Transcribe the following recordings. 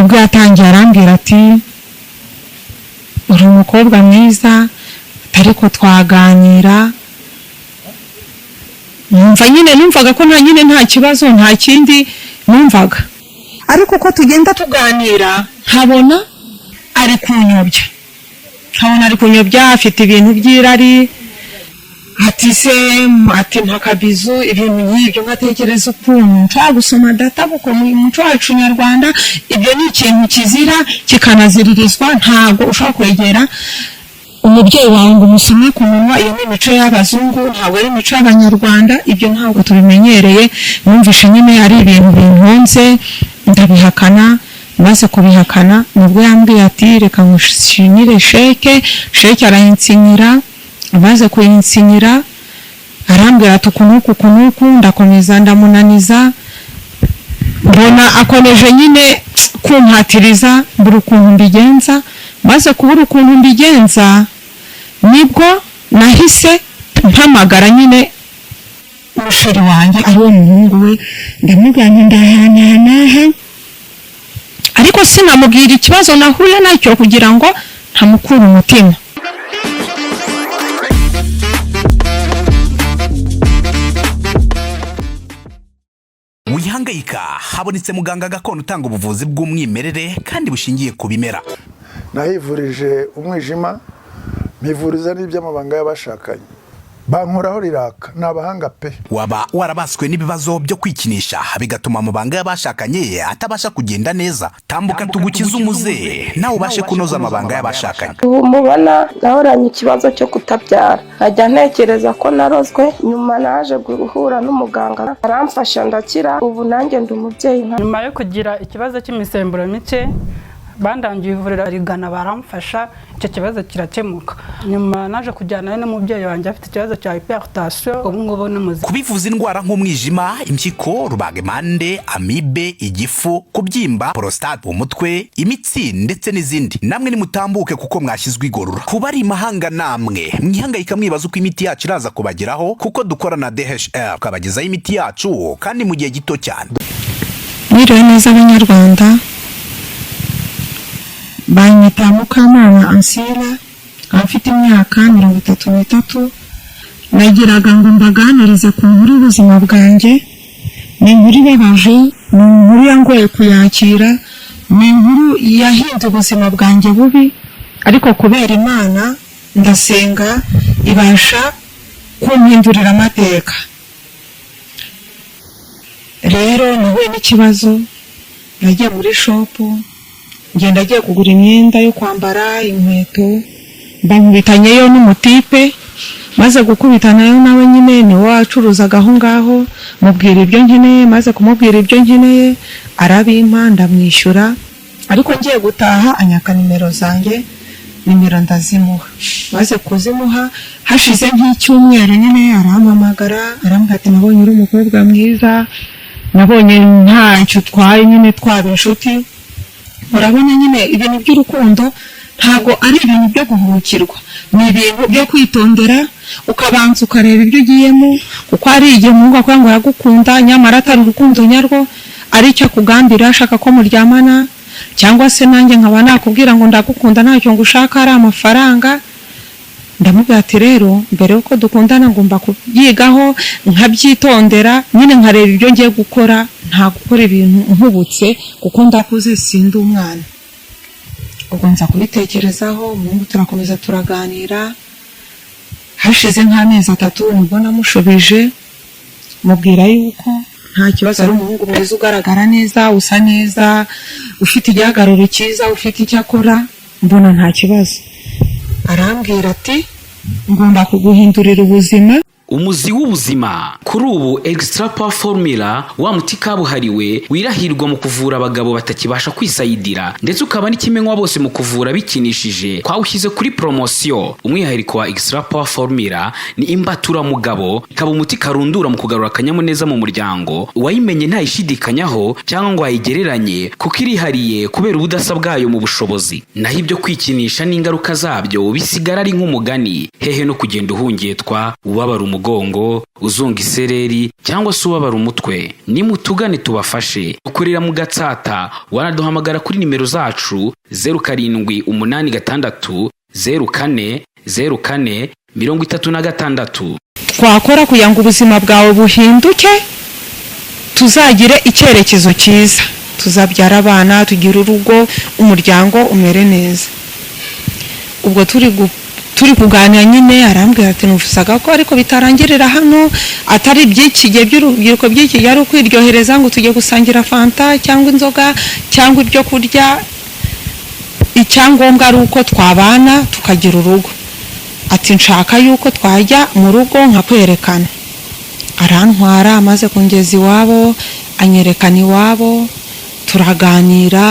nibwo yatangiye arambwira ati uri umukobwa mwiza ariko twaganira. Numvaga ko nta kibazo nta kindi numvaga, ariko ko tugenda tuganira nkabona ari kunyobya afite ibintu by'irari, ati mpakabizu ibintu nk'ibyo. Ngatekereza ukuntu nshaka gusoma data kuko mu muco wacu nyarwanda ibyo ni ikintu kizira kikanaziririzwa. Ntabwo ushaka kwegera umubyeyi wawe ngo umusome ku munwa. Iyo ni imico y'abazungu, ntabwo ari imico y'abanyarwanda. Ibyo ntabwo tubimenyereye. Numvishe nyine ari ibintu bintunze, ndabihakana. Maze kubihakana nibwo yambwiye ati reka nkushinyire sheke arayinsinyira. Amaze kuyinsinyira arambwira ati kunuku ndakomeza ndamunaniza, mbona akomeje nyine kumpatiriza buri ukuntu mbigenza. Maze kubura ukuntu mbigenza nibwo nahise mpamagara nyine umusheri wanjye ari we muhungu we, ndamugana ndahanaha, ariko sinamubwira ikibazo nahuye nacyo kugira ngo ntamukura umutima. Wihangayika, habonetse muganga gakondo utanga ubuvuzi bw'umwimerere kandi bushingiye ku bimera. Nahivurije umwijima, mpivuriza n'iby'amabanga y'abashakanye, bankoraho riraka. Nabahanga pe. Waba warabaswe n'ibibazo byo kwikinisha bigatuma amabanga y'abashakanye atabasha kugenda neza? Tambuka tugukize umuze nawe ubashe kunoza amabanga y'abashakanye. Mubona nahoranye ikibazo cyo kutabyara, najya ntekereza ko narozwe. Nyuma naje guhura n'umuganga aramfasha ndakira. Ubu nanjye ndi umubyeyi. Nyuma yo kugira ikibazo cy'imisemburo mike bandangiye ivuriro rigana baramfasha, icyo kibazo kirakemuka. Nyuma naje kujyana n'umubyeyi wanjye afite ikibazo cya hypertension. Ubu ngubu n'umuzi kubivuza indwara nk'umwijima, impyiko, rubagimpande, amibe, igifu, kubyimba, prostate, umutwe, imitsi ndetse n'izindi. Namwe nimutambuke kuko mwashyizwe igorora. Kuba ari imahanga namwe mwihangayika mwibaza uko imiti yacu iraza kubageraho, kuko dukora na DHL tukabagezaho imiti yacu kandi mu gihe gito cyane. Mwiriwe neza abanyarwanda, banyita Mukamana Ansira, afite imyaka 33. Nagiraga ngo mbaganirize ku nkuru y'ubuzima bwanjye. Ni inkuru ibabaje, ni inkuru yangoye kuyakira, ni inkuru yahinduye ubuzima bwanjye bubi, ariko kubera Imana ndasenga ibasha kumpindurira amateka. Rero nahuye n'ikibazo, nagiye muri shopu, ngenda agiye kugura imyenda yo kwambara, inkweto, bankubitanyeyo n'umutipe. Maze gukubitanayo nawe nyine ni wacuruzaga aho ngaho, mubwira ibyo nkeneye. Maze kumubwira ibyo nkeneye arabimpa, ndamwishyura. Ariko ngiye gutaha anyaka nimero zanjye, nimero ndazimuha. Maze kuzimuha hashize nk'icyumweru nyine arampamagara, arambwira ati nabonye uri umukobwa mwiza, nabonye ntacyo twaye nyine twaba inshuti. Urabona nyine ibintu by'urukundo ntago ari ibintu byo guhukirwa, ni ibintu byo kwitondera, ukabanza ukareba ibyo ugiyemo, kuko ari igihe umuntu akwanga aragukunda nyamara atari urukundo nyarwo, ari icyo kugambira ashaka ko muryamana, cyangwa se nanjye nkaba nakubwira ngo ndagukunda ntacyo ngushaka ari amafaranga. Ndamubwira ati rero mbere yuko dukundana ngomba kubyigaho nkabyitondera, nyine nkareba ibyo ngiye gukora, nta gukora ibintu nkubutse kuko ndakuze sindi umwana. Ubwo nza kubitekerezaho, umuntu turakomeza turaganira. Hashize nk'amezi 3 nibwo namushubije, mubwira yuko nta kibazo, ari umuhungu mwiza, ugaragara neza, usa neza, ufite igihagararo cyiza, ufite icyo akora, mbona nta kibazo. Arambwira ati ngomba kuguhindurira ubuzima. Umuzi w'ubuzima kuri ubu Extra Power Formula wa muti kabuhariwe wirahirwa mu kuvura abagabo batakibasha kwisayidira, ndetse ukaba n'ikimenywa bose mu kuvura bikinishije. Twawushyize kuri promotion. Umwihariko wa Extra Power Formula ni imbatura mugabo, ikaba umuti karundura mu kugarura akanyamuneza mu muryango. Wayimenye ntayishidikanyaho cyangwa ngo ayigereranye, kuko irihariye kubera ubudasa bwayo mu bushobozi. Naho ibyo kwikinisha n'ingaruka zabyo bisigara ari nk'umugani, hehe no kugenda uhungetwa ubabara umugongo, uzunga isereri cyangwa se ubabara umutwe, nimutugane tubafashe. Dukorera mu Gatsata, wanaduhamagara kuri nimero zacu 0786 04 04 36. Twakora kugira ngo ubuzima bwawe buhinduke, tuzagire icyerekezo cyiza, tuzabyara abana, tugira urugo, umuryango umere neza. Ubwo turi kuganira nyine arambwira ati nuvusaga ko ariko bitarangirira hano, atari by'ikigihe by'urubyiruko by'iki yari kwiryohereza ngo tujye gusangira fanta cyangwa inzoga cyangwa ibyo kurya, icyangombwa ari uko twabana tukagira urugo. Ati nshaka yuko twajya mu rugo nkakwerekana. Arantwara, amaze kungeza iwabo, anyerekana iwabo, turaganira.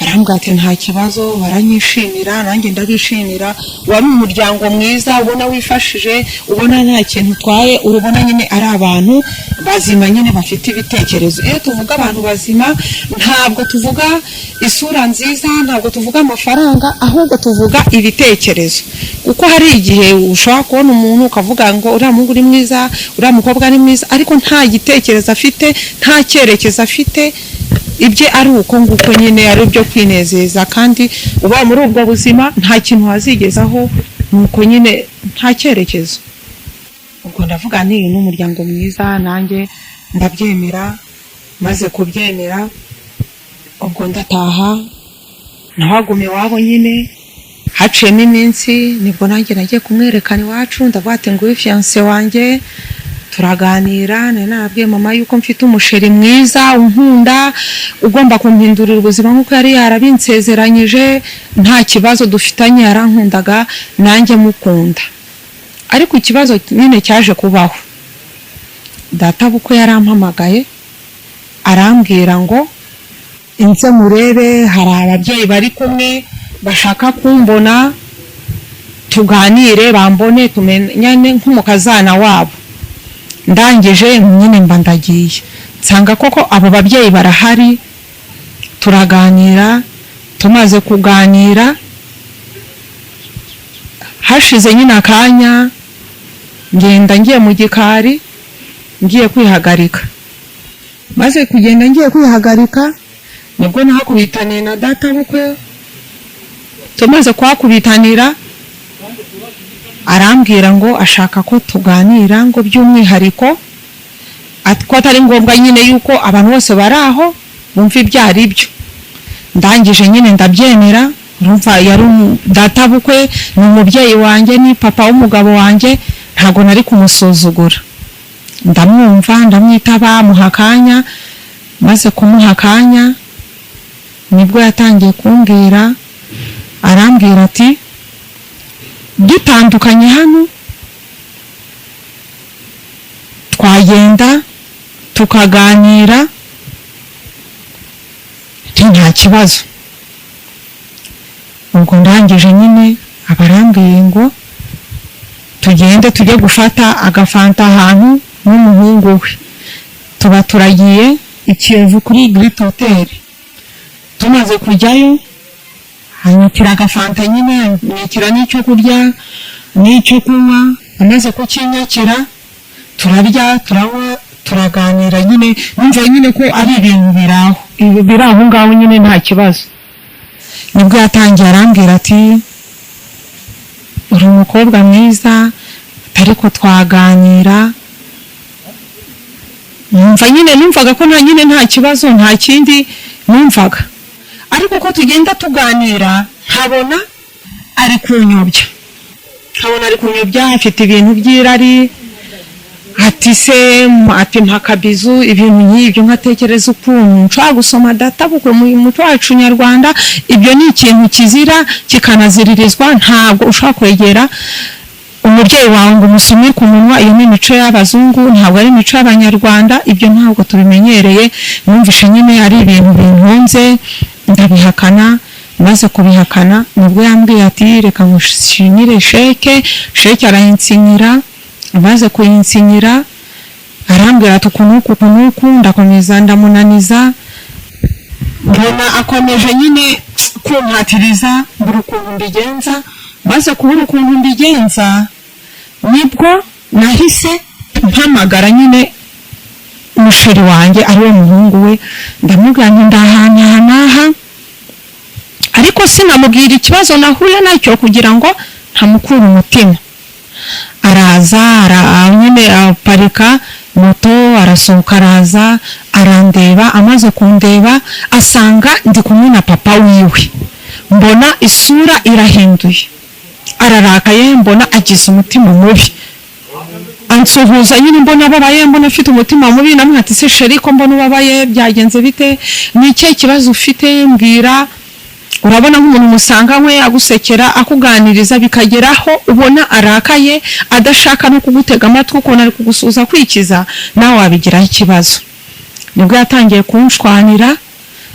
Barambwira ati nta kibazo, baranyishimira, nanjye ndabishimira. Wari umuryango mwiza, ubona wifashije, ubona nta kintu utwaye, urubona nyine ari abantu bazima nyine bafite ibitekerezo. Iyo tuvuga abantu bazima, ntabwo tuvuga isura nziza, ntabwo tuvuga amafaranga, ahubwo tuvuga ibitekerezo. Kuko hari igihe ushobora kubona umuntu ukavuga ngo uriya muhungu ni mwiza, uriya mukobwa ni mwiza, ariko nta gitekerezo afite, nta cyerekezo afite, ibye ari uko nguko nyine ari byo kwinezeza, kandi uba muri ubwo buzima nta kintu wazigezaho, nuko nyine nta cyerekezo. Ubwo ndavuga ni n'umuryango mwiza, nanjye ndabyemera. Maze kubyemera, ubwo ndataha, nahagume iwabo nyine. Haciyemo iminsi, nibwo nanjye nagiye kumwerekana iwacu, ndavuga ati nguyu fiancé wanjye, turaganira. Nabwiye mama yuko mfite umusheri mwiza unkunda, ugomba kumpindurira ubuzima nk'uko yari yarabinsezeranyije, nta kibazo dufitanye, yarankundaga nanjye mukunda. Ariko ikibazo nyine cyaje kubaho, data bukwe yarampamagaye arambwira ngo inze murebe, hari ababyeyi bari kumwe bashaka kumbona, tuganire, bambone, tumenyane nk'umukazana wabo. Ndangije nyine mba ndagiye, nsanga koko abo babyeyi barahari, turaganira. Tumaze kuganira, hashize nyine akanya, ngenda ngiye mu gikari, ngiye kwihagarika. Maze kugenda ngiye kwihagarika, nibwo nahakubitaniye na data bukwe. Tumaze kuhakubitanira, arambwira ngo ashaka ko tuganira, ngo by'umwihariko ko atari ngombwa nyine yuko abantu bose bari aho bumva ibyari byo. Ndangije nyine ndabyemera. Urumva yari data bukwe, ni umubyeyi wanjye, ni papa w'umugabo wanjye, ntago nari kumusuzugura. Ndamwumva, ndamwitaba, muha akanya. Maze kumuha akanya, nibwo yatangiye kumbwira, arambwira ati dutandukanye hano, twagenda tukaganira, nta kibazo. Ubwo ndangije nyine abarambwiye ngo tugende tujye gufata agafanta ahantu n'umuhungu we. Tuba turagiye i Kiyovu kuri Great Hotel. Tumaze kujyayo, hanyukira agafanta nyine, nikira n'icyo kurya n'icyo kunywa. Amaze kukinyakira, turarya, turanywa, turaganira nyine, numva nyine ko ari ibintu biraho ngaho nyine nta kibazo. Nibwo yatangiye arambwira ati uri umukobwa mwiza, ariko twaganira. Numvaga ko nta kibazo, nta kindi numvaga. Ariko ko tugenda tuganira, nkabona ari kunyobya. Afite ibintu by'irari, ati se ati mpakabizu, ibintu nk'ibyo. Nkatekereza ukuntu nshobora gusoma data bukwe mu muco wacu nyarwanda, ibyo ni ikintu kizira kikanaziririzwa. Ntabwo ushobora kwegera umubyeyi wawe ngo umusome ku munwa. Iyo ni imico y'abazungu, ntabwo ari imico y'abanyarwanda. Ibyo ntabwo tubimenyereye. Numvishe nyine ari ibintu bintunze, ndabihakana. Maze kubihakana, nibwo yambwiye ati reka ngushimire sheke. Sheke arayinsinyira. Amaze kuyinsinyira, arambwira ati uku ndakomeza ndamunaniza. Mbona akomeje nyine kumpatiriza, mbura ukuntu mbigenza. Maze kubura ukuntu mbigenza, nibwo nahise mpamagara nyine umusheri wanjye ariwe muhungu we, ndamubwira nti ndahantu aha n'aha, ariko sinamubwira ikibazo nahuye nacyo kugira ngo ntamukura umutima. Araza nyine aparika moto, arasohoka araza arandeba, amaze kundeba asanga ndi kumwe na papa wiwe, mbona isura irahinduye, ararakaye, mbona agize umutima mubi, ansuhuza nyine mbona ababaye, mbona afite umutima mubi. Namwe ati se sheri ko mbona ubabaye byagenze bite, ni cyo kibazo ufite mbwira. Urabona nk'umuntu musanganywe agusekera akuganiriza bikageraho ubona arakaye adashaka no kugutega amatwi uko nari kugusuza kwikiza, nawe wabigiraho ikibazo. Nibwo yatangiye kunshwanira,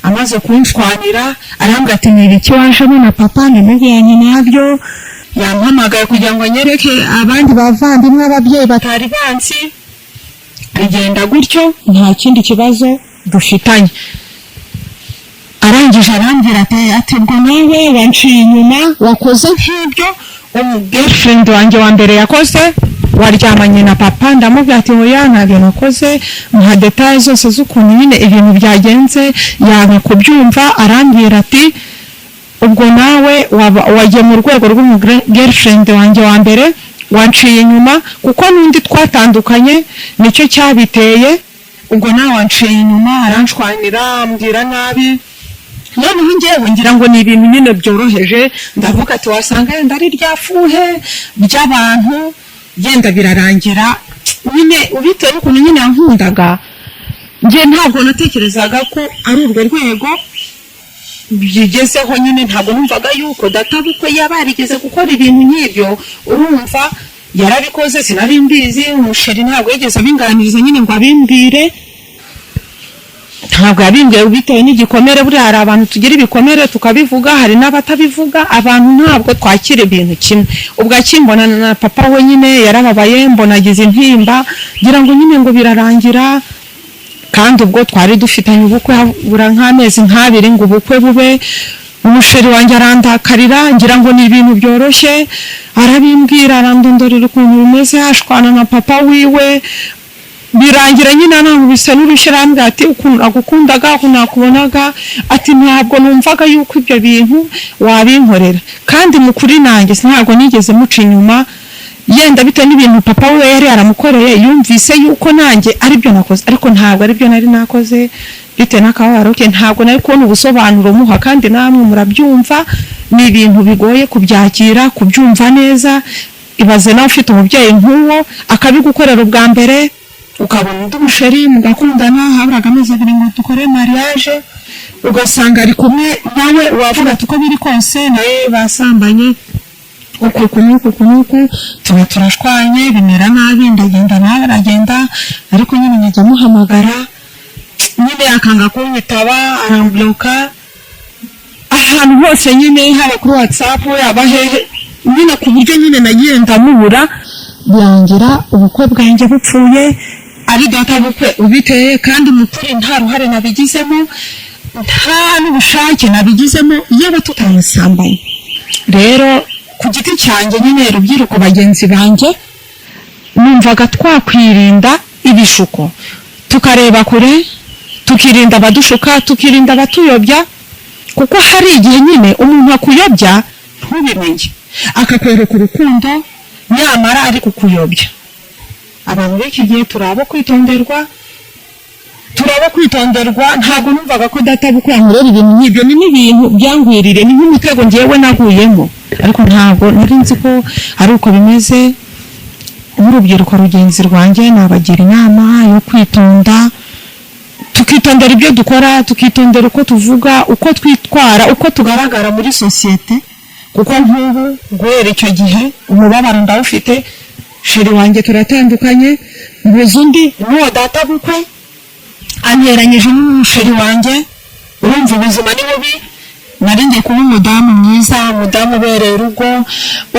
amaze kunshwanira arambwira ati ni iki wajemo na papa, ndamubwiranye nabyo. Yampamagaye kugira ngo anyereke abandi bavandimwe ababyeyi batari bansi, bigenda gutyo nta kindi kibazo dufitanye. Arangije arambwira ati ngo nawe wanciye inyuma, wakoze nk'ibyo girlfriend wanjye wa mbere yakoze, waryamanye na papa. Ndamubwira ati oya ntabyo nakoze, muha details zose z'ukuntu nyine ibintu byagenze, yanga kubyumva. Arambwira ati ubwo nawe wagiye mu rwego rw'umu girlfriend wanjye wa mbere, wanciye inyuma kuko n'undi twatandukanye nicyo cyabiteye, ubwo nawe wanciye inyuma. Aranshwanira ambwira nabi, noneho njyewe ngira ngo ni ibintu nyine byoroheje, ndavuga ati wasanga yenda ari ryafuhe by'abantu, yenda birarangira nyine. Ubitewe n'ukuntu nyine yankundaga, njye ntabwo natekerezaga ko ari urwo rwego bigezeho. Nyine ntabwo numvaga yuko databukwe yaba yarigeze gukora ibintu nk'ibyo. Urumva yarabikoze, sinari mbizi, umusheri ntabwo yigeze abinganiriza nyine ngo abimbwire, ntabwo yabimbwiye bitewe n'igikomere. Buriya hari abantu tugira ibikomere tukabivuga, hari n'abatabivuga. Abantu ntabwo twakira ibintu kimwe. Ubwo akimbona na papa we nyine yarababaye, mbona agize intimba, ngira ngo nyine ngo birarangira. Kandi ubwo twari dufitanye ubukwe habura nk'amezi nk'abiri ngo ubukwe bube. Umusheri wanjye arandakarira, ngira ngo ni ibintu byoroshye, arabimbwira, arandondorera ukuntu bimeze, ashwana na papa wiwe. Birangira nyine namubise n'urushyi, arambwira ati ukuntu agukundaga, ukuntu nakubonaga, ati ntabwo numvaga yuko ibyo bintu wabinkorera. Kandi mu kuri nanjye ntabwo nigeze muca inyuma, yenda bitewe n'ibintu papa we yari yaramukoreye, yumvise yuko nanjye aribyo nakoze, ariko ntabwo aribyo nari nakoze. Bitewe n'akababaro ke ntabwo nari kubona ubusobanuro muha, kandi namwe murabyumva, ni ibintu bigoye kubyakira, kubyumva neza. Ibaze nawe ufite umubyeyi nk'uwo akabigukorera ubwa mbere, ukabona undi musheri mugakundana, haburaga amezi 2 ngo dukore mariage, ugasanga ari kumwe nawe, wavuga ati uko biri kose nawe basambanye, uko tuba turashwanye, bimera nabi, ndagenda nawe aragenda. Ariko nyine njya muhamagara, nyine akanga kunyitaba, arambloka ahantu hose, nyine haba kuri WhatsApp yaba hehe, nyine ku buryo nyine nagiye ndamubura. Birangira ubukwe bwanjye bupfuye, ari data bukwe ubiteye, kandi mukuri nta ruhare nabigizemo, nta n'ubushake nabigizemo, yaba tutamusambanye. Rero ku giti cyanjye nyine rubyiruko bagenzi banjye, numvaga twakwirinda ibishuko, tukareba kure, tukirinda abadushuka, tukirinda abatuyobya, kuko hari igihe nyine umuntu akuyobya ntubimenye, akakwereka urukundo nyamara ari kukuyobya. Abantu b'iki gihe turabo kwitonderwa, ntabwo numvaga ko data bukwe yankorera ibintu nk'ibyo. Ni n'ibintu byangwirire, ni nk'umutego ngewe naguyemo, ariko ntabwo nari nzi ko ari uko bimeze. Urubyiruko rugenzi rwanjye nabagira inama yo kwitonda, tukitondera ibyo dukora, tukitondera uko tuvuga, uko twitwara, uko tugaragara muri sosiyete, kuko nk'ubu guhera icyo gihe umubabaro ndawufite. Sheri wanjye turatandukanye, mbuze undi n'uwo data bukwe anteranyije n'umusheri wanjye. Urumva ubuzima ni bubi. Nari ngiye kuba umudamu mwiza, umudamu ubereye urugo,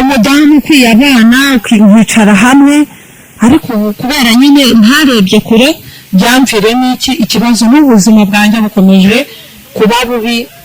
umudamu ukwiye abana, kwicara hamwe, ariko kubera nyine ntarebye kure, byamfire n'iki ikibazo n'ubuzima bwanjye bukomeje kuba bubi.